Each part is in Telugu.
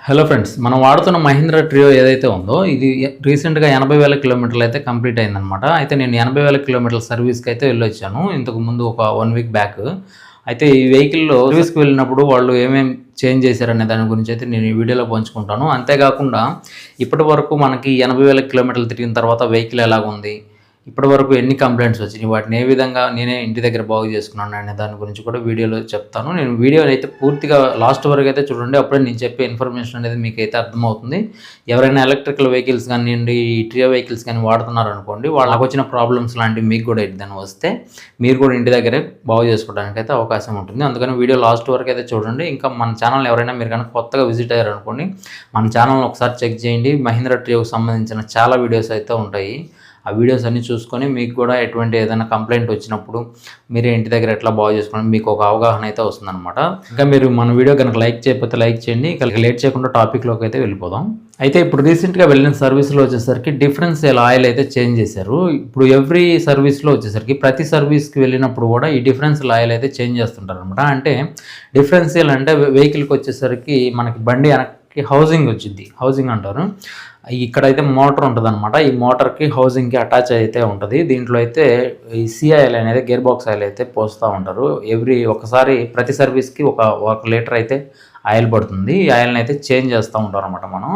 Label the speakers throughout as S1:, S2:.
S1: హలో ఫ్రెండ్స్, మనం వాడుతున్న మహీంద్రా ట్రియో ఏదైతే ఉందో ఇది రీసెంట్గా 80,000 కిలోమీటర్లు అయితే కంప్లీట్ అయిందనమాట. అయితే నేను 80,000 కిలోమీటర్ల సర్వీస్కి అయితే వెళ్ళొచ్చాను ఇంతకు ముందు ఒక 1 వీక్ బ్యాక్. అయితే ఈ వెహికల్లో సర్వీస్కి వెళ్ళినప్పుడు వాళ్ళు ఏమేమి చేంజ్ చేశారనే దాని గురించి అయితే నేను ఈ వీడియోలో పంచుకుంటాను. అంతేకాకుండా ఇప్పటి వరకు మనకి 80,000 కిలోమీటర్లు తిరిగిన తర్వాత వెహికల్ ఎలాగుంది, ఇప్పటివరకు ఎన్ని కంప్లైంట్స్ వచ్చినాయి, వాటిని ఏ విధంగా నేనే ఇంటి దగ్గర బాగు చేసుకున్నాను అనే దాని గురించి కూడా వీడియోలో చెప్తాను. నేను వీడియోని అయితే పూర్తిగా లాస్ట్ వరకు అయితే చూడండి, అప్పుడే నేను చెప్పే ఇన్ఫర్మేషన్ అనేది మీకు అయితే అర్థమవుతుంది. ఎవరైనా ఎలక్ట్రికల్ వెహికల్స్ కానివ్వండి, ఈ ట్రియో వెహికల్స్ కానీ వాడుతున్నారనుకోండి, వాళ్ళకి వచ్చిన ప్రాబ్లమ్స్ లాంటివి మీకు కూడా ఏదైనా వస్తే మీరు కూడా ఇంటి దగ్గరే బాగు చేసుకోవడానికి అయితే అవకాశం ఉంటుంది. అందుకని వీడియో లాస్ట్ వరకు అయితే చూడండి. ఇంకా మన ఛానల్ ఎవరైనా మీరు కనుక కొత్తగా విజిట్ అయ్యారనుకోండి, మన ఛానల్ని ఒకసారి చెక్ చేయండి. మహీంద్రా ట్రియోకి సంబంధించిన చాలా వీడియోస్ అయితే ఉంటాయి. ఆ వీడియోస్ అన్నీ చూసుకొని మీకు కూడా ఎటువంటి ఏదైనా కంప్లైంట్ వచ్చినప్పుడు మీరే ఇంటి దగ్గర ఎట్లా బాగు చేసుకోవడం మీకు ఒక అవగాహన అయితే వస్తుందన్నమాట. ఇంకా మీరు మన వీడియో కనుక లైక్ చేయకపోతే లైక్ చేయండి. ఇక లేట్ చేయకుండా టాపిక్లోకి అయితే వెళ్ళిపోదాం. అయితే ఇప్పుడు రీసెంట్గా వెళ్ళిన సర్వీస్లో వచ్చేసరికి డిఫరెన్షియల్ ఆయిల్ అయితే చేంజ్ చేశారు. ఇప్పుడు ఎవ్రీ సర్వీస్లో వచ్చేసరికి ప్రతి సర్వీస్కి వెళ్ళినప్పుడు కూడా ఈ డిఫరెన్షియల్ ఆయిల్ అయితే చేంజ్ చేస్తుంటారు అనమాట. అంటే డిఫరెన్షియల్ అంటే వెహికల్కి వచ్చేసరికి మనకి బండి వెనక్కి హౌసింగ్ వచ్చింది, హౌసింగ్ అంటారు. ఇక్కడైతే మోటార్ ఉంటుంది అనమాట. ఈ మోటార్కి హౌసింగ్కి అటాచ్ అయితే ఉంటుంది. దీంట్లో అయితే ఈ సిఆయిల్ అనేది గేర్ బాక్స్ ఆయిల్ అయితే పోస్తూ ఉంటారు. ఒకసారి ప్రతి సర్వీస్కి ఒక లీటర్ అయితే ఆయిల్ పడుతుంది. ఈ ఆయిల్ని అయితే చేంజ్ చేస్తూ ఉంటారు అనమాట. మనం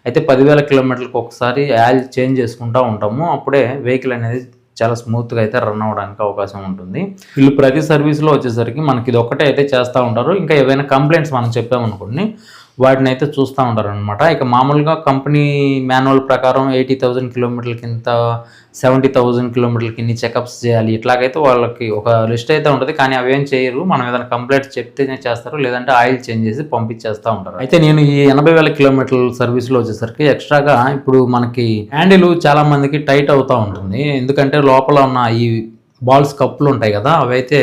S1: అయితే 10,000 కిలోమీటర్లకు ఒకసారి ఆయిల్ చేంజ్ చేసుకుంటూ ఉంటాము. అప్పుడే వెహికల్ అనేది చాలా స్మూత్గా అయితే రన్ అవ్వడానికి అవకాశం ఉంటుంది. వీళ్ళు ప్రతి సర్వీస్లో వచ్చేసరికి మనకి ఇది ఒక్కటే అయితే చేస్తూ ఉంటారు. ఇంకా ఏవైనా కంప్లైంట్స్ మనం చెప్పామనుకోండి, వాటిని అయితే చూస్తూ ఉంటారు అనమాట. ఇక మామూలుగా కంపెనీ మాన్యువల్ ప్రకారం 80,000 కిలోమీటర్లకి ఇంత, 70,000 కిలోమీటర్లకి ఇన్ని చెకప్స్ చేయాలి, ఇట్లాగైతే వాళ్ళకి ఒక లిస్ట్ అయితే ఉంటుంది. కానీ అవేం చేయరు. మనం ఏదైనా కంప్లైంట్ చెప్తేనే చేస్తారు, లేదంటే ఆయిల్ చేంజ్ చేసి పంపించేస్తూ ఉంటారు. అయితే నేను ఈ 80,000 కిలోమీటర్ల సర్వీస్లో వచ్చేసరికి ఎక్స్ట్రాగా ఇప్పుడు మనకి హ్యాండిల్ చాలా మందికి టైట్ అవుతూ ఉంటుంది. ఎందుకంటే లోపల ఉన్న ఈ బాల్స్ కప్పులు ఉంటాయి కదా, అవైతే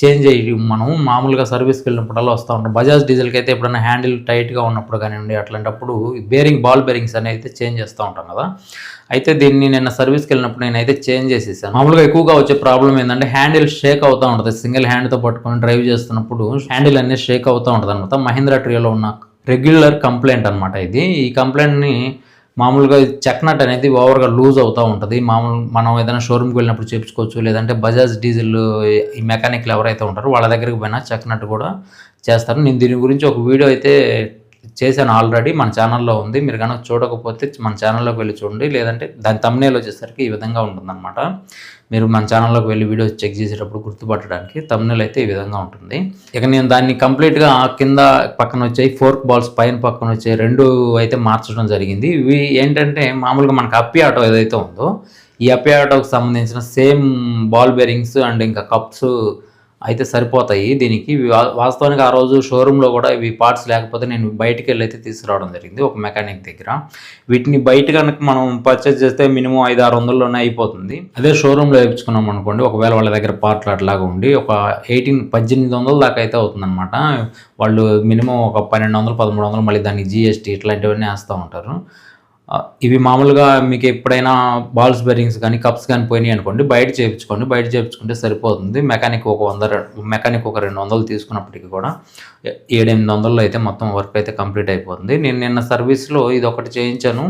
S1: చేంజ్ అయ్యి మనం మామూలుగా సర్వీస్కి వెళ్ళినప్పుడల్లా వస్తూ ఉంటాం. బజాజ్ డీజిల్కి అయితే ఎప్పుడైనా హ్యాండిల్ టైట్గా ఉన్నప్పుడు కానివ్వండి, అట్లాంటప్పుడు బాల్ బేరింగ్స్ అనేది అయితే చేంజ్ చేస్తూ ఉంటాం కదా. అయితే దీన్ని నిన్న సర్వీస్కి వెళ్ళినప్పుడు నేనైతే చేంజ్ చేసేసాను. మామూలుగా ఎక్కువగా వచ్చే ప్రాబ్లం ఏంటంటే హ్యాండిల్ షేక్ అవుతూ ఉంటుంది. సింగిల్ హ్యాండ్తో పట్టుకొని డ్రైవ్ చేస్తున్నప్పుడు హ్యాండిల్ అనేది షేక్ అవుతూ ఉంటుంది అనమాట. మహీంద్రా ట్రియోలో ఉన్న రెగ్యులర్ కంప్లైంట్ అనమాట ఇది. ఈ కంప్లైంట్ని మామూలుగా చెక్ నట్ అనేది ఓవర్గా లూజ్ అవుతూ ఉంటుంది. మనం ఏదైనా షోరూమ్కి వెళ్ళినప్పుడు చేయించుకోవచ్చు, లేదంటే బజాజ్ డీజిల్ ఈ మెకానిక్లు ఎవరైతే ఉంటారో వాళ్ళ దగ్గరికి పోయినా చెక్ నట్ కూడా చేస్తారు. నేను దీని గురించి ఒక వీడియో అయితే చేశాను ఆల్రెడీ, మన ఛానల్లో ఉంది. మీరు కనుక చూడకపోతే మన ఛానల్లోకి వెళ్ళి చూడండి, లేదంటే దాని థంబ్నెయిల్ వచ్చేసరికి ఈ విధంగా ఉంటుందన్నమాట. మీరు మన ఛానల్లోకి వెళ్ళి వీడియో చెక్ చేసేటప్పుడు గుర్తుపట్టడానికి థంబ్నెయిల్ అయితే ఈ విధంగా ఉంటుంది. ఇక నేను దాన్ని కంప్లీట్గా కింద పక్కన వచ్చాయి ఫోర్క్ బాల్స్, పైన పక్కన వచ్చే 2 అయితే మార్చడం జరిగింది. ఇవి ఏంటంటే మామూలుగా మనకు అప్పి ఆటో ఏదైతే ఉందో ఈ అప్పి ఆటోకి సంబంధించిన సేమ్ బాల్ బేరింగ్స్ అండ్ ఇంకా కప్స్ అయితే సరిపోతాయి దీనికి. వాస్తవానికి ఆ రోజు షోరూంలో కూడా ఇవి పార్ట్స్ లేకపోతే నేను బయటికి వెళ్ళి అయితే తీసుకురావడం జరిగింది ఒక మెకానిక్ దగ్గర. వీటిని బయట కనుక మనం పర్చేజ్ చేస్తే మినిమం 500-600లోనే అయిపోతుంది. అదే షోరూంలో వేయించుకున్నాం అనుకోండి, ఒకవేళ వాళ్ళ దగ్గర పార్ట్లు అట్లాగా ఉండి ఒక 1800-1800 దాకా అయితే అవుతుందన్నమాట. వాళ్ళు మినిమం ఒక 1200-1300 మళ్ళీ దానికి జిఎస్టీ ఇట్లాంటివన్నీ వేస్తూ ఉంటారు. ఇవి మామూలుగా మీకు ఎప్పుడైనా బాల్స్ బేరింగ్స్ కానీ కప్స్ కానీ పోయినాయి అనుకోండి, బయట చేయించుకుంటే సరిపోతుంది. మెకానిక్ ఒక 200 తీసుకున్నప్పటికీ కూడా 700-800లో అయితే మొత్తం వర్క్ అయితే కంప్లీట్ అయిపోతుంది. నేను నిన్న సర్వీస్లో ఇది ఒకటి చేయించాను.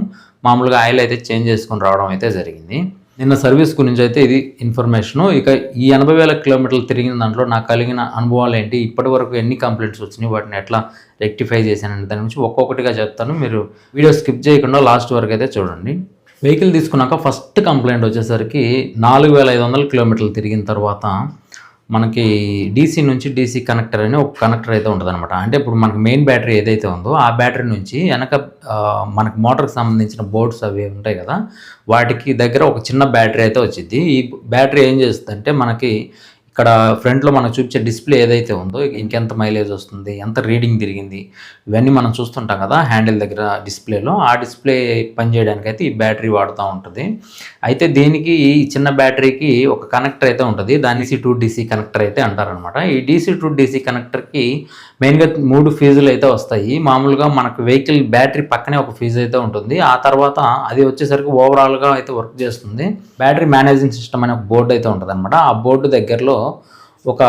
S1: మామూలుగా ఆయిల్ అయితే చేంజ్ చేసుకుని రావడం అయితే జరిగింది. నిన్న సర్వీస్ గురించి అయితే ఇది ఇన్ఫర్మేషను. ఇక ఈ 80,000 కిలోమీటర్లు తిరిగిన దాంట్లో నాకు కలిగిన అనుభవాలు ఏంటి, ఇప్పటి వరకు ఎన్ని కంప్లైంట్స్ వచ్చినాయి, వాటిని ఎట్లా రెక్టిఫై చేశానంటే దాని గురించి ఒక్కొక్కటిగా చెప్తాను. మీరు వీడియో స్కిప్ చేయకుండా లాస్ట్ వరకు అయితే చూడండి. వెహికల్ తీసుకున్నాక ఫస్ట్ కంప్లైంట్ వచ్చేసరికి 4,500 కిలోమీటర్లు తిరిగిన తర్వాత మనకి డీసీ నుంచి డీసీ కనెక్టర్ అని ఒక కనెక్టర్ అయితే ఉంటుంది అనమాట. అంటే ఇప్పుడు మనకి మెయిన్ బ్యాటరీ ఏదైతే ఉందో ఆ బ్యాటరీ నుంచి వెనక మనకి మోటార్కి సంబంధించిన బోర్డ్స్ అవి ఉంటాయి కదా, వాటికి దగ్గర ఒక చిన్న బ్యాటరీ అయితే వచ్చింది. ఈ బ్యాటరీ ఏం చేస్తుందంటే మనకి ఇక్కడ ఫ్రంట్లో మనకు చూపించే డిస్ప్లే ఏదైతే ఉందో ఇంకెంత మైలేజ్ వస్తుంది, ఎంత రీడింగ్ తిరిగింది, ఇవన్నీ మనం చూస్తుంటాం కదా హ్యాండిల్ దగ్గర డిస్ప్లేలో. ఆ డిస్ప్లే పనిచేయడానికి అయితే ఈ బ్యాటరీ వాడుతూ ఉంటుంది. అయితే దీనికి ఈ చిన్న బ్యాటరీకి ఒక కనెక్టర్ అయితే ఉంటుంది, దాన్ని DC to DC కనెక్టర్ అయితే అంటారనమాట. ఈ DC to DC కనెక్టర్కి మెయిన్గా 3 ఫీజులు అయితే వస్తాయి. మామూలుగా మనకు వెహికల్ బ్యాటరీ పక్కనే ఒక ఫీజు అయితే ఉంటుంది. ఆ తర్వాత అది వచ్చేసరికి ఓవరాల్గా అయితే వర్క్ చేస్తుంది. బ్యాటరీ మేనేజింగ్ సిస్టమ్ అనే ఒక బోర్డు అయితే ఉంటుంది అనమాట. ఆ బోర్డు దగ్గరలో ఒక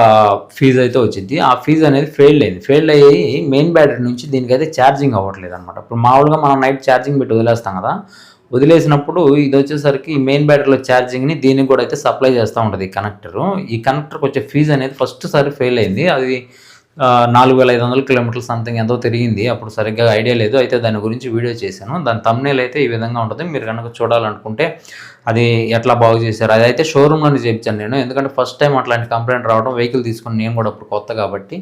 S1: ఫీజు అయితే వచ్చింది. ఆ ఫీజు అనేది ఫెయిల్డ్ అయ్యి మెయిన్ బ్యాటరీ నుంచి దీనికైతే ఛార్జింగ్ అవ్వట్లేదు అనమాట. ఇప్పుడు మామూలుగా మనం నైట్ ఛార్జింగ్ పెట్టి వదిలేస్తాం కదా, వదిలేసినప్పుడు ఇది వచ్చేసరికి మెయిన్ బ్యాటరీలో ఛార్జింగ్ని దీనికి కూడా అయితే సప్లై చేస్తూ ఉంటుంది ఈ కనెక్టరు. ఈ కనెక్టర్కి వచ్చే ఫీజు అనేది ఫస్ట్ సారి ఫెయిల్ అయింది. అది 4500 కిలోమీటర్లు సంథింగ్ ఎంతో తిరిగింది. అప్పుడు సరిగ్గా ఐడియా లేదు. అయితే దాని గురించి వీడియో చేశాను. దాని థంబ్నెయిల్ అయితే ఈ విధంగా ఉంటుంది. మీరు కనుక చూడాలనుకుంటే అది ఎట్లా బాగు చేశారు అదైతే షోరూంలోనే చేయించాను నేను. ఎందుకంటే ఫస్ట్ టైం అట్లాంటి కంప్లైంట్ రావడం, వెహికల్ తీసుకుని నేను కూడా అప్పుడు కొత్త కాబట్టి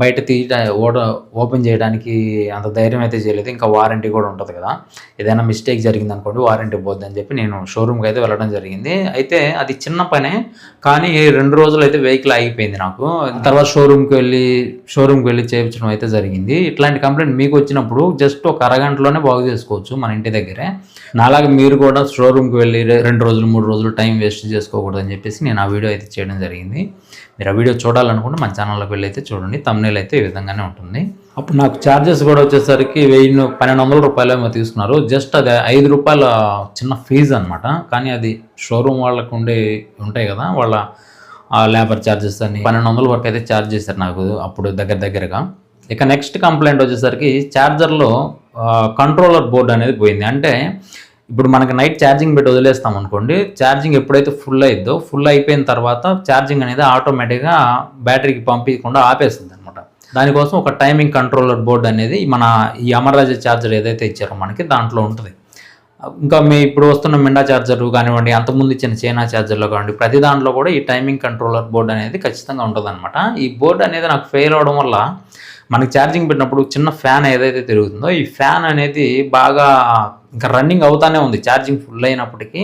S1: బయట ఓపెన్ చేయడానికి అంత ధైర్యం అయితే చేయలేదు. ఇంకా వారంటీ కూడా ఉంటుంది కదా, ఏదైనా మిస్టేక్ జరిగింది అనుకోండి వారంటీ పోద్దని చెప్పి నేను షోరూమ్కి అయితే వెళ్ళడం జరిగింది. అయితే అది చిన్న పనే, కానీ 2 రోజులు అయితే వెహికల్ ఆగిపోయింది నాకు. తర్వాత షోరూమ్కి వెళ్ళి చేయించడం అయితే జరిగింది. ఇట్లాంటి కంప్లైంట్ మీకు వచ్చినప్పుడు జస్ట్ ఒక అరగంటలోనే బాగు చేసుకోవచ్చు మన ఇంటి దగ్గరే. నాలాగా మీరు కూడా షోరూమ్కి వెళ్ళి 2 రోజులు 3 రోజులు టైం వేస్ట్ చేసుకోకూడదని చెప్పేసి నేను ఆ వీడియో అయితే చేయడం జరిగింది. మీరు ఆ వీడియో చూడాలనుకుంటే మన ఛానల్లోకి వెళ్ళి అయితే చూడండి. థంబ్నెయిల్ అయితే ఈ విధంగానే ఉంటుంది. అప్పుడు నాకు ఛార్జెస్ కూడా వచ్చేసరికి 1200 రూపాయలు ఏమో తీసుకున్నారు. జస్ట్ అది 5 రూపాయల చిన్న ఫీజు అనమాట. కానీ అది షోరూమ్ వాళ్ళకు ఉంటాయి కదా, వాళ్ళ లేబర్ ఛార్జెస్ అని 1200 వరకు అయితే ఛార్జ్ చేశారు నాకు అప్పుడు దగ్గరగా. ఇక నెక్స్ట్ కంప్లైంట్ వచ్చేసరికి ఛార్జర్లో కంట్రోలర్ బోర్డు అనేది పోయింది. అంటే ఇప్పుడు మనకి నైట్ ఛార్జింగ్ పెట్టి వదిలేస్తాం అనుకోండి, ఛార్జింగ్ ఎప్పుడైతే ఫుల్ అయిపోయిన తర్వాత ఛార్జింగ్ అనేది ఆటోమేటిక్గా బ్యాటరీకి పంపించకుండా ఆపేస్తుంది అనమాట. దానికోసం ఒక టైమింగ్ కంట్రోలర్ బోర్డు అనేది ఈ అమర్రాజా ఛార్జర్ ఏదైతే ఇచ్చారో మనకి దాంట్లో ఉంటుంది. ఇంకా ఇప్పుడు వస్తున్న మిండా ఛార్జర్ కానివ్వండి, అంతకుముందు ఇచ్చిన చైనా ఛార్జర్లో కానివ్వండి, ప్రతి దాంట్లో కూడా ఈ టైమింగ్ కంట్రోలర్ బోర్డు అనేది ఖచ్చితంగా ఉంటుంది అనమాట. ఈ బోర్డు అనేది నాకు ఫెయిల్ అవడం వల్ల మనకి ఛార్జింగ్ పెట్టినప్పుడు చిన్న ఫ్యాన్ ఏదైతే తిరుగుతుందో ఈ ఫ్యాన్ అనేది బాగా ఇంకా రన్నింగ్ అవుతానే ఉంది. ఛార్జింగ్ ఫుల్ అయినప్పటికీ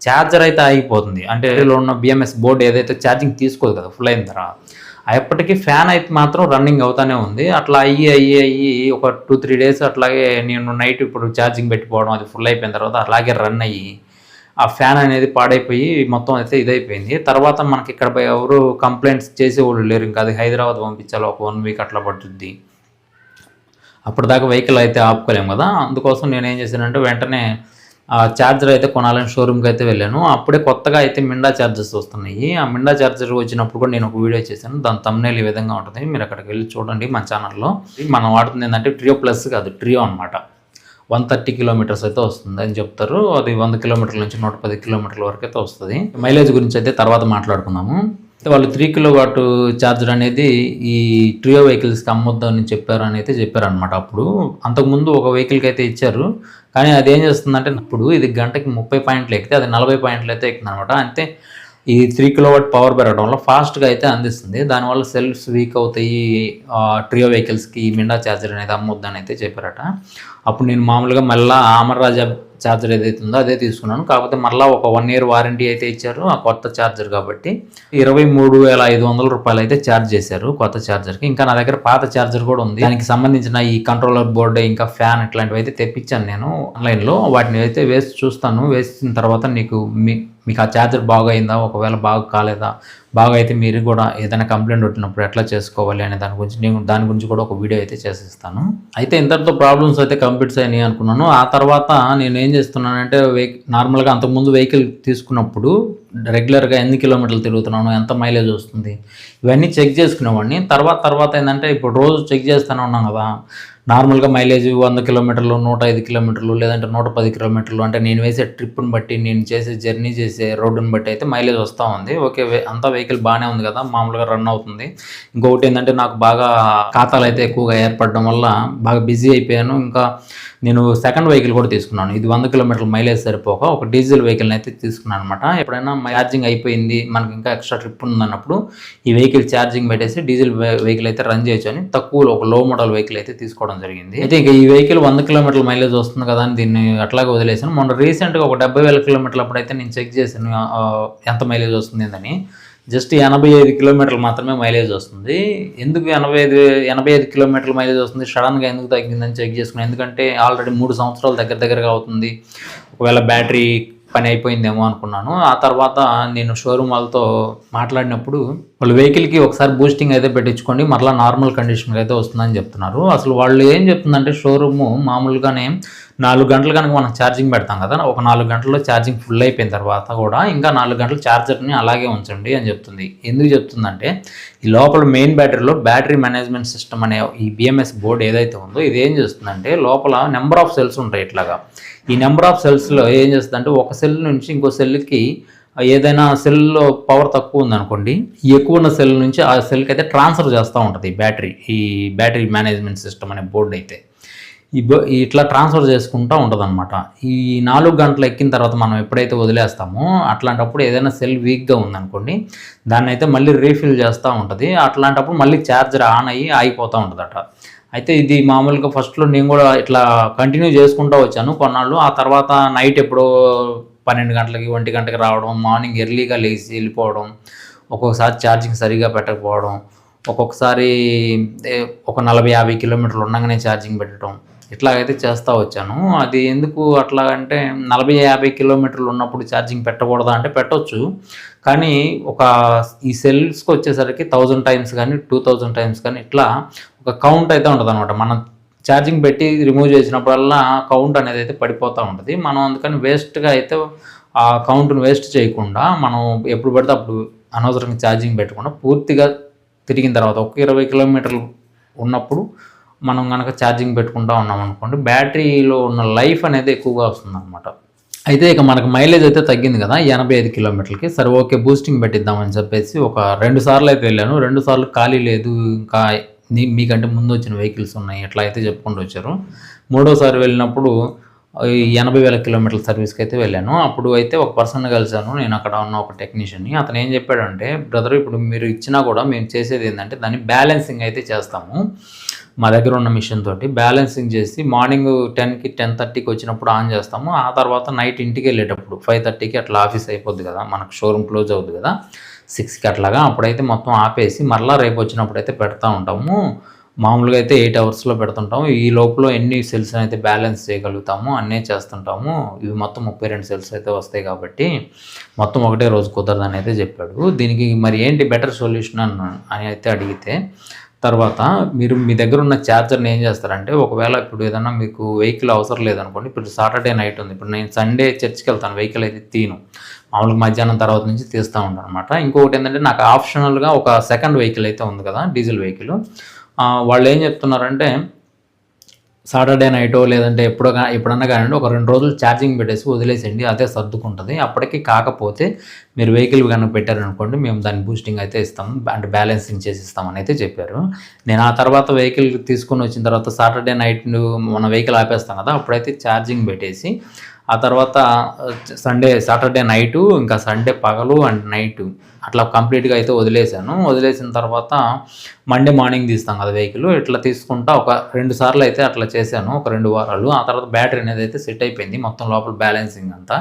S1: ఛార్జర్ అయితే ఆగిపోతుంది. అంటే లో ఉన్న బిఎంఎస్ బోర్డు ఏదైతే ఛార్జింగ్ తీసుకోదు కదా ఫుల్ అయిన తర్వాత, అప్పటికి ఫ్యాన్ అయితే మాత్రం రన్నింగ్ అవుతానే ఉంది. అట్లా అయ్యి ఒక 2-3 డేస్ అట్లాగే నేను నైట్ ఇప్పుడు ఛార్జింగ్ పెట్టిపోవడం, అది ఫుల్ అయిపోయిన తర్వాత అలాగే రన్ అయ్యి ఆ ఫ్యాన్ అనేది పాడైపోయి మొత్తం అయితే ఇదైపోయింది. తర్వాత మనకి ఇక్కడ ఎవరు కంప్లైంట్స్ చేసేవాళ్ళు లేరు. ఇంకా అది హైదరాబాద్ పంపించాలి, ఒక 1 వీక్ అట్లా పట్టుద్ది. అప్పటిదాకా వెహికల్ అయితే ఆపుకోలేము కదా. అందుకోసం నేను ఏం చేశానంటే వెంటనే ఛార్జర్ అయితే కొనాలని షోరూమ్కి అయితే వెళ్ళాను. అప్పుడే కొత్తగా అయితే మిండా ఛార్జర్స్ వస్తున్నాయి. ఆ మిండా ఛార్జర్ వచ్చినప్పుడు కూడా నేను ఒక వీడియో చేశాను. దాని థంబ్నెయిల్ ఈ విధంగా ఉంటుంది. మీరు అక్కడికి వెళ్ళి చూడండి మన ఛానల్లో. మనం వాడుతుంది ఏంటంటే ట్రియో ప్లస్ కాదు, ట్రియో అనమాట. 130 కిలోమీటర్స్ అయితే వస్తుంది అని చెప్తారు. అది 100 కిలోమీటర్ల నుంచి 110 కిలోమీటర్ల వరకు అయితే వస్తుంది. మైలేజ్ గురించి అయితే తర్వాత మాట్లాడుకుందాము. వాళ్ళు 3 కిలోవాట్ ఛార్జర్ అనేది ఈ ట్రియో వెహికల్స్కి అమ్మొద్దని చెప్పారని అయితే చెప్పారనమాట. అప్పుడు అంతకుముందు ఒక వెహికల్కి అయితే ఇచ్చారు. కానీ అది ఏం చేస్తుందంటే ఇప్పుడు ఇది గంటకి 30 పాయింట్లు ఎక్కితే అది 40 పాయింట్లు అయితే ఎక్కుతుంది అనమాట. అంతే ఈ 3 కిలోవాట్ పవర్ పెరగడం వల్ల ఫాస్ట్గా అయితే అందిస్తుంది. దానివల్ల సెల్ఫ్స్ వీక్ అవుతాయి. ట్రియో వెహికల్స్కి మిండా ఛార్జర్ అనేది అమ్మొద్దని అయితే చెప్పారట. అప్పుడు నేను మామూలుగా మళ్ళీ అమర్రాజా ఛార్జర్ ఏదైతే ఉందో అదే తీసుకున్నాను. కాకపోతే మళ్ళీ ఒక 1 ఇయర్ వారంటీ అయితే ఇచ్చారు ఆ కొత్త ఛార్జర్ కాబట్టి. 23,500 రూపాయలు అయితే ఛార్జ్ చేశారు కొత్త ఛార్జర్కి. ఇంకా నా దగ్గర పాత ఛార్జర్ కూడా ఉంది. దానికి సంబంధించిన ఈ కంట్రోలర్ బోర్డు ఇంకా ఫ్యాన్ ఇట్లాంటివి అయితే తెప్పించాను నేను ఆన్లైన్లో. వాటిని అయితే వేసి చూస్తాను. వేసిన తర్వాత మీకు ఆ ఛార్జర్ బాగా అయిందా, ఒకవేళ బాగా కాలేదా, బాగా అయితే మీరు కూడా ఏదైనా కంప్లైంట్ వచ్చినప్పుడు ఎట్లా చేసుకోవాలి అనే దాని గురించి కూడా ఒక వీడియో అయితే చేసిస్తాను. అయితే ఇంతటితో ప్రాబ్లమ్స్ అయితే కంప్లీట్స్ అయినాయి అనుకున్నాను. ఆ తర్వాత నేను ఏం చేస్తున్నానంటే నార్మల్గా అంతకుముందు వెహికల్ తీసుకున్నప్పుడు రెగ్యులర్గా ఎన్ని కిలోమీటర్లు తిరుగుతున్నాను, ఎంత మైలేజ్ వస్తుంది, ఇవన్నీ చెక్ చేసుకునేవాడిని. తర్వాత ఏంటంటే ఇప్పుడు రోజు చెక్ చేస్తూనే ఉన్నాం కదా. నార్మల్గా మైలేజ్ 100 కిలోమీటర్లు, 105 కిలోమీటర్లు, లేదంటే 110 కిలోమీటర్లు, అంటే నేను వేసే ట్రిప్ని బట్టి, నేను చేసే జర్నీ చేసే రోడ్డుని బట్టి అయితే మైలేజ్ వస్తూ ఉంది. ఓకే, అంతా వెహికల్ బాగానే ఉంది కదా, మామూలుగా రన్ అవుతుంది. ఇంకొకటి ఏంటంటే నాకు బాగా ఖాతాలు అయితే ఎక్కువగా ఏర్పడడం వల్ల బాగా బిజీ అయిపోయాను. ఇంకా నేను సెకండ్ వెహికల్ కూడా తీసుకున్నాను. ఇది 100 కిలోమీటర్ల మైలేజ్ సరిపోక ఒక డీజిల్ వెహికల్ని అయితే తీసుకున్నాను అనమాట. ఎప్పుడైనా ఛార్జింగ్ అయిపోయింది, మనకి ఇంకా ఎక్స్ట్రా ట్రిప్ ఉందన్నప్పుడు ఈ వెహికల్ ఛార్జింగ్ పెట్టేసి డీజిల్ వెహికల్ అయితే రన్ చేయొచ్చు అని తక్కువలో ఒక లో మోడల్ వెహికల్ అయితే తీసుకోవడం జరిగింది. అయితే ఇక ఈ వెహికల్ 100 కిలోమీటర్ల మైలేజ్ వస్తుంది కదా అని దీన్ని అట్లాగే వదిలేసాను. మొన్న రీసెంట్గా ఒక 70,000 కిలోమీటర్లు అప్పుడైతే నేను చెక్ చేశాను ఎంత మైలేజ్ వస్తుంది అని. జస్ట్ 85 కిలోమీటర్లు మాత్రమే మైలేజ్ వస్తుంది. ఎందుకు 85 కిలోమీటర్ల మైలేజ్ వస్తుంది, సడన్గా ఎందుకు తగ్గిందని చెక్ చేసుకున్నాను. ఎందుకంటే ఆల్రెడీ 3 సంవత్సరాలు దగ్గరగా అవుతుంది. ఒకవేళ బ్యాటరీ పని అయిపోయిందేమో అనుకున్నాను. ఆ తర్వాత నేను షోరూమ్ వాళ్ళతో మాట్లాడినప్పుడు వాళ్ళు వెహికల్కి ఒకసారి బూస్టింగ్ అయితే పెట్టించుకోండి, మరలా నార్మల్ కండిషన్కి అయితే వస్తుందని చెప్తున్నారు. అసలు వాళ్ళు ఏం చెప్తుందంటే షోరూము మామూలుగానే 4 గంటలు కనుక మనం ఛార్జింగ్ పెడతాం కదా, ఒక 4 గంటల్లో ఛార్జింగ్ ఫుల్ అయిపోయిన తర్వాత కూడా ఇంకా 4 గంటలు ఛార్జర్ని అలాగే ఉంచండి అని చెప్తుంది. ఎందుకు చెప్తుందంటే ఈ లోపల మెయిన్ బ్యాటరీలో బ్యాటరీ మేనేజ్మెంట్ సిస్టమ్ అనే ఈ బిఎంఎస్ బోర్డు ఏదైతే ఉందో ఇది ఏం చేస్తుందంటే లోపల నెంబర్ ఆఫ్ సెల్స్ ఉంటాయి ఇట్లాగా. ఈ నెంబర్ ఆఫ్ సెల్స్లో ఏం చేస్తుందంటే ఒక సెల్ నుంచి ఇంకో సెల్కి ఏదైనా సెల్లో పవర్ తక్కువ ఉందనుకోండి, ఎక్కువ ఉన్న సెల్ నుంచి ఆ సెల్కి అయితే ట్రాన్స్ఫర్ చేస్తూ ఉంటుంది ఈ బ్యాటరీ మేనేజ్మెంట్ సిస్టమ్ అనే బోర్డు అయితే ఇట్లా ట్రాన్స్ఫర్ చేసుకుంటూ ఉంటుంది అనమాట. ఈ 4 గంటలు ఎక్కిన తర్వాత మనం ఎప్పుడైతే వదిలేస్తామో అట్లాంటప్పుడు ఏదైనా సెల్ వీక్గా ఉందనుకోండి, దాన్ని అయితే మళ్ళీ రీఫిల్ చేస్తూ ఉంటుంది. అట్లాంటప్పుడు మళ్ళీ ఛార్జర్ ఆన్ అయ్యి ఆగిపోతూ ఉంటుందట. అయితే ఇది మామూలుగా ఫస్ట్లో నేను కూడా ఇట్లా కంటిన్యూ చేసుకుంటూ వచ్చాను కొన్నాళ్ళు. ఆ తర్వాత నైట్ ఎప్పుడో 12 గంటలకి 1 గంటకి రావడం, మార్నింగ్ ఎర్లీగా లేచి వెళ్ళిపోవడం, ఒక్కొక్కసారి ఛార్జింగ్ సరిగా పెట్టకపోవడం, ఒక్కొక్కసారి ఒక 40-50 కిలోమీటర్లు ఉండగానే ఛార్జింగ్ పెట్టడం, ఇట్లాగైతే చేస్తూ వచ్చాను. అది ఎందుకు అట్లా అంటే 40-50 కిలోమీటర్లు ఉన్నప్పుడు ఛార్జింగ్ పెట్టకూడదా అంటే పెట్టవచ్చు. కానీ ఈ సెల్స్కి వచ్చేసరికి 1000 టైమ్స్ కానీ 2000 టైమ్స్ కానీ ఇట్లా ఒక కౌంట్ అయితే ఉంటుంది అనమాట. మనం ఛార్జింగ్ పెట్టి రిమూవ్ చేసినప్పుడల్లా కౌంట్ అనేది అయితే పడిపోతూ ఉంటుంది. మనం అందుకని వేస్ట్గా అయితే ఆ కౌంట్ను వేస్ట్ చేయకుండా మనం ఎప్పుడు పడితే అప్పుడు అనవసరంగా ఛార్జింగ్ పెట్టకుండా పూర్తిగా తిరిగిన తర్వాత ఒక 20 కిలోమీటర్లు ఉన్నప్పుడు మనం కనుక ఛార్జింగ్ పెట్టుకుంటూ ఉన్నాం అనుకోండి, బ్యాటరీలో ఉన్న లైఫ్ అనేది ఎక్కువగా వస్తుంది అనమాట. అయితే ఇక మనకు మైలేజ్ అయితే తగ్గింది కదా 85 కిలోమీటర్లకి. సరే ఓకే బూస్టింగ్ పెట్టిద్దామని చెప్పేసి ఒక 2 సార్లు అయితే వెళ్ళాను. 2 సార్లు ఖాళీ లేదు, ఇంకా మీకంటే ముందు వచ్చిన వెహికల్స్ ఉన్నాయి ఎట్లా అయితే చెప్పుకుంటూ వచ్చారు. 3వసారి వెళ్ళినప్పుడు 80,000 కిలోమీటర్ల సర్వీస్కి అయితే వెళ్ళాను. అప్పుడు అయితే ఒక పర్సన్ కలిశాను, నేను అక్కడ ఉన్న ఒక టెక్నీషియన్ని. అతను ఏం చెప్పాడంటే, బ్రదర్ ఇప్పుడు మీరు ఇచ్చినా కూడా మేము చేసేది ఏంటంటే దాన్ని బ్యాలెన్సింగ్ అయితే చేస్తాము. మా దగ్గర ఉన్న మిషన్ తోటి బ్యాలెన్సింగ్ చేసి మార్నింగ్ 10కి 10:30కి వచ్చినప్పుడు ఆన్ చేస్తాము. ఆ తర్వాత నైట్ ఇంటికి వెళ్ళేటప్పుడు 5:30కి అట్లా ఆఫీస్ అయిపోద్ది కదా, మనకు షోరూమ్ క్లోజ్ అవుతుంది కదా 6కి అట్లాగా, అప్పుడైతే మొత్తం ఆపేసి మరలా రేపు వచ్చినప్పుడు అయితే పెడతా ఉంటాము. మామూలుగా అయితే 8 అవర్స్లో పెడుతుంటాము. ఈ లోపల ఎన్ని సెల్స్ అయితే బ్యాలెన్స్ చేయగలుగుతాము అన్నీ చేస్తుంటాము. ఇవి మొత్తం 32 సెల్స్ అయితే వస్తాయి కాబట్టి మొత్తం ఒకటే రోజు కుదరదని అయితే చెప్పాడు. దీనికి మరి ఏంటి బెటర్ సొల్యూషన్ అని అయితే అడిగితే, తర్వాత మీరు మీ దగ్గర ఉన్న ఛార్జర్ని ఏం చేస్తారంటే, ఒకవేళ ఇప్పుడు ఏదన్నా మీకు వెహికల్ అవసరం లేదనుకోండి, ఇప్పుడు సాటర్డే నైట్ ఉంది, ఇప్పుడు నేను సండే చర్చ్కి వెళ్తాను, వెహికల్ అయితే తీను, మామూలుగా మధ్యాహ్నం తర్వాత నుంచి తీస్తూ ఉంటాను అనమాట. ఇంకొకటి ఏంటంటే నాకు ఆప్షనల్గా ఒక సెకండ్ వెహికల్ అయితే ఉంది కదా, డీజిల్ వెహికల్. వాళ్ళు ఏం చెప్తున్నారంటే సాటర్డే నైటో లేదంటే ఎప్పుడన్నా కానివ్వండి ఒక 2 రోజులు ఛార్జింగ్ పెట్టేసి వదిలేసేయండి, అదే సర్దుకుంటుంది. అప్పటికి కాకపోతే మీరు వెహికల్ కనుక పెట్టారనుకోండి, మేము దాన్ని బూస్టింగ్ అయితే ఇస్తాము, అంటే బ్యాలెన్సింగ్ చేసి ఇస్తామని అయితే చెప్పారు. నేను ఆ తర్వాత వెహికల్ తీసుకొని వచ్చిన తర్వాత సాటర్డే నైట్ మన వెహికల్ ఆపేస్తాం కదా, అప్పుడైతే ఛార్జింగ్ పెట్టేసి ఆ తర్వాత సాటర్డే నైటు ఇంకా సండే పగలు అండ్ నైటు అట్లా కంప్లీట్గా అయితే వదిలేసాను. వదిలేసిన తర్వాత మండే మార్నింగ్ తీస్తాం కదా వెహికల్, ఇట్లా తీసుకుంటా ఒక 2 సార్లు అయితే అట్లా చేశాను, ఒక 2 వారాలు. ఆ తర్వాత బ్యాటరీ అనేది అయితే సెట్ అయిపోయింది, మొత్తం లోపల బ్యాలెన్సింగ్ అంతా.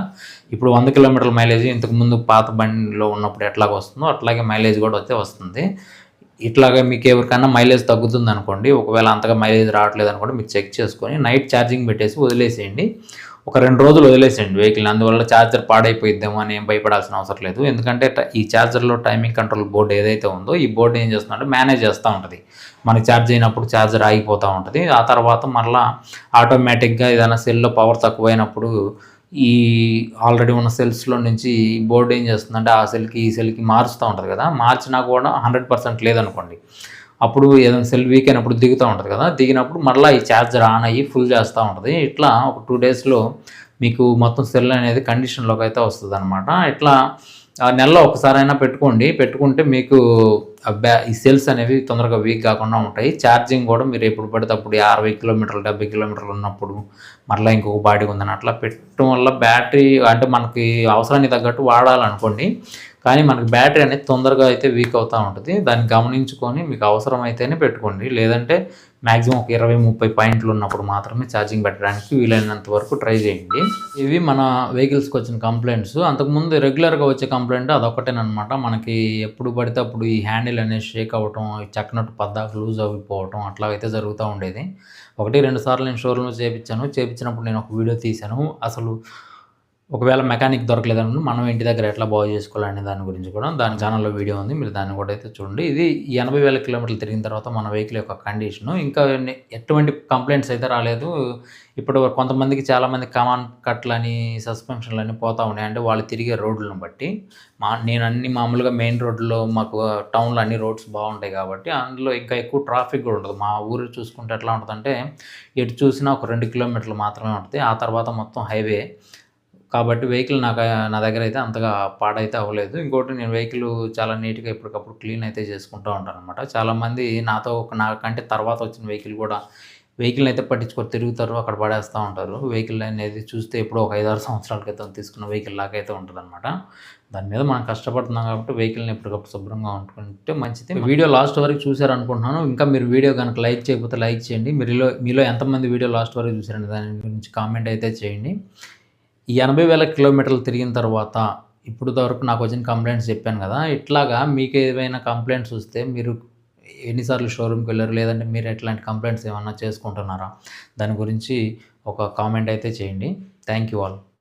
S1: ఇప్పుడు 100 కిలోమీటర్ల మైలేజ్ ఇంతకుముందు పాత బండిలో ఉన్నప్పుడు ఎట్లాగ వస్తుందో అట్లాగే మైలేజ్ కూడా అయితే వస్తుంది. ఇట్లాగా మీకు ఎవరికైనా మైలేజ్ తగ్గుతుంది అనుకోండి, ఒకవేళ అంతగా మైలేజ్ రావట్లేదు అనుకోండి, మీరు చెక్ చేసుకొని నైట్ ఛార్జింగ్ పెట్టేసి వదిలేసేయండి. ఒక 2 రోజులు వదిలేసేయండి వెహికల్. అందువల్ల ఛార్జర్ పాడైపోయిద్దామో అని ఏం భయపడాల్సిన అవసరం లేదు. ఎందుకంటే ఈ ఛార్జర్లో టైమింగ్ కంట్రోల్ బోర్డు ఏదైతే ఉందో ఈ బోర్డు ఏం చేస్తుందంటే మేనేజ్ చేస్తూ ఉంటుంది. మనకి ఛార్జ్ అయినప్పుడు ఛార్జర్ ఆగిపోతూ ఉంటుంది. ఆ తర్వాత మరలా ఆటోమేటిక్గా ఏదైనా సెల్లో పవర్ తక్కువైనప్పుడు ఈ ఆల్రెడీ ఉన్న సెల్స్లో నుంచి బోర్డు ఏం చేస్తుందంటే ఆ సెల్కి ఈ సెల్కి మారుస్తూ ఉంటుంది కదా, మార్చినా కూడా 100% లేదనుకోండి, అప్పుడు ఏదైనా సెల్ వీక్ అయినప్పుడు దిగుతూ ఉంటుంది కదా, దిగినప్పుడు మళ్ళీ ఈ ఛార్జర్ ఆన్ అయ్యి ఫుల్ చేస్తూ ఉంటుంది. ఇట్లా ఒక 2 డేస్లో మీకు మొత్తం సెల్ అనేది కండిషన్లోకి అయితే వస్తుంది అనమాట. ఇట్లా నెలలో ఒకసారైనా పెట్టుకుంటే మీకు ఈ సెల్స్ అనేవి తొందరగా వీక్ కాకుండా ఉంటాయి. ఛార్జింగ్ కూడా మీరు ఎప్పుడు పడితే అప్పుడు 60 కిలోమీటర్లు 70 కిలోమీటర్లు ఉన్నప్పుడు మరలా ఇంకొక బాడీ ఉందని అట్లా పెట్టడం వల్ల బ్యాటరీ అంటే మనకి అవసరానికి తగ్గట్టు వాడాలనుకోండి, కానీ మనకి బ్యాటరీ అనేది తొందరగా అయితే వీక్ అవుతూ ఉంటుంది. దాన్ని గమనించుకొని మీకు అవసరం అయితేనే పెట్టుకోండి, లేదంటే మ్యాక్సిమం ఒక 20-30 పాయింట్లు ఉన్నప్పుడు మాత్రమే ఛార్జింగ్ పెట్టడానికి వీలైనంత వరకు ట్రై చేయండి. ఇవి మన వెహికల్స్కి వచ్చిన కంప్లైంట్స్. అంతకుముందు రెగ్యులర్గా వచ్చే కంప్లైంట్ అదొకటేనమాట. మనకి ఎప్పుడు పడితే అప్పుడు ఈ హ్యాండిల్ అనేది షేక్ అవ్వటం, చక్కనట్టు పద్దాకు లూజ్ అయిపోవటం అట్లా అయితే జరుగుతూ ఉండేది. 1-2 సార్లు నేను షోరూమ్లో చేయించినప్పుడు నేను ఒక వీడియో తీశాను. అసలు ఒకవేళ మెకానిక్ దొరకలేదనుకుంటే మనం ఇంటి దగ్గర ఎట్లా బాగు చేసుకోవాలనే దాని గురించి కూడా దాని ఛానల్‌లో వీడియో ఉంది. మీరు దాన్ని కూడా అయితే చూడండి. ఇది ఈ 80,000 కిలోమీటర్లు తిరిగిన తర్వాత మన వెహికల్ యొక్క కండిషను. ఇంకా ఎటువంటి కంప్లెయింట్స్ అయితే రాలేదు. ఇప్పుడు కొంతమందికి చాలామందికి కమాన్ కట్లని, సస్పెన్షన్‌లని పోతా ఉన్నాయి. అంటే వాళ్ళు తిరిగే రోడ్లను బట్టి. నేను అన్ని మామూలుగా మెయిన్ రోడ్‌లో మాకు టౌన్‌లో అన్ని రోడ్స్ బాగుంటాయి కాబట్టి అందులో ఇంకా ఎక్కువ ట్రాఫిక్ కూడా ఉండదు. మా ఊరు చూసుకుంటే ఎట్లా ఉంటదంటే ఎటు చూసినా ఒక 2 కిలోమీటర్లు మాత్రమే ఉంటది. ఆ తర్వాత మొత్తం హైవే. కాబట్టి వెహికల్ నా దగ్గర అయితే అంతగా పాడైతే అవ్వలేదు. ఇంకోటి నేను వెహికల్ చాలా నీట్‌గా ఎప్పటికప్పుడు క్లీన్ అయితే చేసుకుంటూ ఉంటాననమాట. చాలామంది నాకంటే తర్వాత వచ్చిన వెహికల్‌ని అయితే పట్టించుకోరు. తిరుగుతారు, అక్కడ పడేస్తా ఉంటారు. వెహికల్ అనేది చూస్తే ఎప్పుడో ఒక 5, 6 సంవత్సరాల క్రితం తీసుకున్న వెహికల్ లాగా అయితే ఉంటదనమాట. దాని మీద మనం కష్టపడుతున్నాం కాబట్టి వెహికల్‌ని ఎప్పటికప్పుడు శుభ్రంగా ఉంచుకుంటే మంచిది. వీడియో లాస్ట్ వరకు చూసారనుకుంటున్నాను. ఇంకా మీరు వీడియో గనుక లైక్ చేయకపోతే లైక్ చేయండి. మీలో ఎంతమంది వీడియో లాస్ట్ వరకు చూసారనే దాని గురించి కామెంట్ అయితే చేయండి. ఈ 80,000 కిలోమీటర్లు తిరిగిన తర్వాత ఇప్పుడు వరకు నాకొచ్చిన కంప్లెయింట్స్ చెప్పాను గదా! ఇట్లాగా మీకేవైనా కంప్లెయింట్స్ వస్తే మీరు ఎన్ని సార్లు షోరూమ్‌కి వెళ్లారు? లేదంటే మీరు ఎట్లాంటి కంప్లెయింట్స్ ఏమన్నా చేసుకుంటున్నారా? దాని గురించి ఒక కామెంట్ అయితే చేయండి. Thank you all.